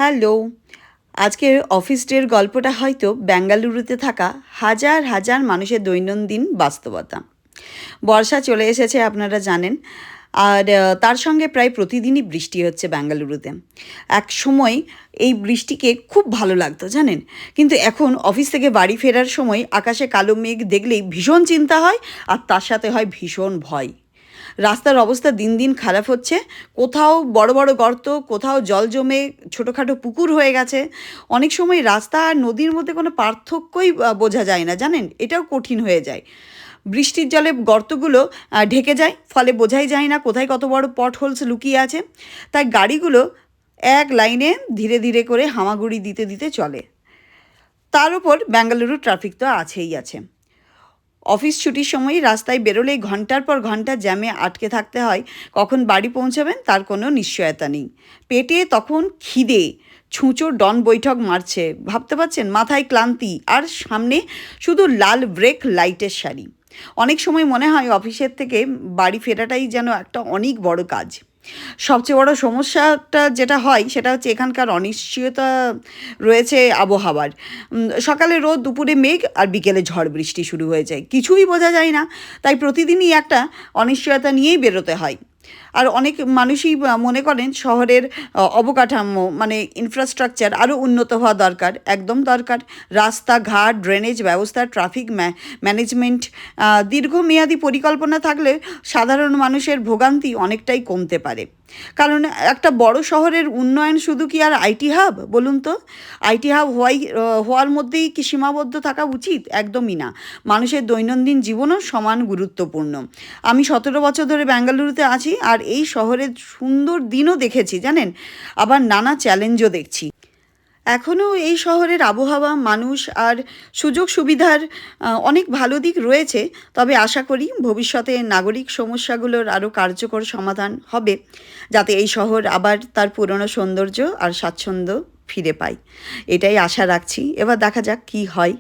Hello. আজকের office ডের গল্পটা হয়তো বেঙ্গালুরুতে থাকা হাজার হাজার মানুষের দৈনন্দিন বাস্তবতা। বর্ষা চলে এসেছে আপনারা জানেন। আর তার সঙ্গে প্রায় প্রতিদিনই বৃষ্টি হচ্ছে বেঙ্গালুরুতে। একসময় এই বৃষ্টিকে খুব ভালো লাগতো জানেন? কিন্তু এখন অফিস থেকে বাড়ি ফেরার সময় আকাশে কালো মেঘ দেখলেই ভীষণ চিন্তা হয়, আর তার সাথে হয় ভীষণ ভয়। রাস্তার অবস্থা দিন দিন খারাপ হচ্ছে। কোথাও বড় বড় গর্ত, কোথাও জল জমে ছোটোখাটো পুকুর হয়ে গেছে। অনেক সময় রাস্তা আর নদীর মধ্যে কোনো পার্থক্যই বোঝা যায় না জানেন? এটাও কঠিন হয়ে যায়। বৃষ্টির জলে গর্তগুলো ঢেকে যায়, ফলে বোঝাই যায় না কোথায় কত বড় পট হোলস লুকিয়ে আছে। তাই গাড়িগুলো এক লাইনে ধীরে ধীরে করে হামাগুড়ি দিতে দিতে চলে। তার উপর বেঙ্গালুরু ট্রাফিক তো আছেই আছে। অফিস ছুটির সময় রাস্তায় বেরোলেই ঘন্টার পর ঘন্টা জ্যামে আটকে থাকতে হয়। কখন বাড়ি পৌঁছাবেন তার কোনো নিশ্চয়তা নেই। পেটে তখন খিদে ছুঁচো ডন বৈঠক মারছে, ভাবতে পারছেন? মাথায় ক্লান্তি, আর সামনে শুধু লাল ব্রেক লাইটের সারি। অনেক সময় মনে হয় অফিসের থেকে বাড়ি ফেরাটাই যেন একটা অনেক বড় কাজ। সবচেয়ে বড় সমস্যাটা যেটা হয় সেটা হচ্ছে এখানকার অনিশ্চয়তা রয়েছে আবহাওয়ার। সকালে রোদ, দুপুরে মেঘ, আর বিকেলে ঝড় বৃষ্টি শুরু হয়ে যায়, কিছুই বোঝা যায় না। তাই প্রতিদিনই একটা অনিশ্চয়তা নিয়েই বেরোতে হয়। আর অনেক মানুষই মনে করেন শহরের অবকাঠামো মানে ইনফ্রাস্ট্রাকচার আরও উন্নত হওয়া দরকার, একদম দরকার। রাস্তাঘাট, ড্রেনেজ ব্যবস্থা, ট্রাফিক ম্যানেজমেন্ট, দীর্ঘমেয়াদী পরিকল্পনা থাকলে সাধারণ মানুষের ভোগান্তি অনেকটাই কমতে পারে। কারণ একটা বড় শহরের উন্নয়ন শুধু কি আর আইটি হাব বলুন তো? আইটি হাব হওয়ার মধ্যেই কি সীমাবদ্ধ থাকা উচিত? একদমই না। মানুষের দৈনন্দিন জীবনও সমান গুরুত্বপূর্ণ। আমি 17 বছর ধরে বেঙ্গালুরুতে আছি, আর এই শহরের সুন্দর দিনও দেখেছি জানেন, আবার নানা চ্যালেঞ্জও দেখছি। এখনও এই শহরের আবহাওয়া, মানুষ আর সুযোগ সুবিধার অনেক ভালো দিক রয়েছে। তবে আশা করি ভবিষ্যতে নাগরিক সমস্যাগুলোর আরও কার্যকর সমাধান হবে, যাতে এই শহর আবার তার পুরনো সৌন্দর্য আর স্বাচ্ছন্দ্য ফিরে পায়। এটাই আশা রাখছি। এবার দেখা যাক কী হয়।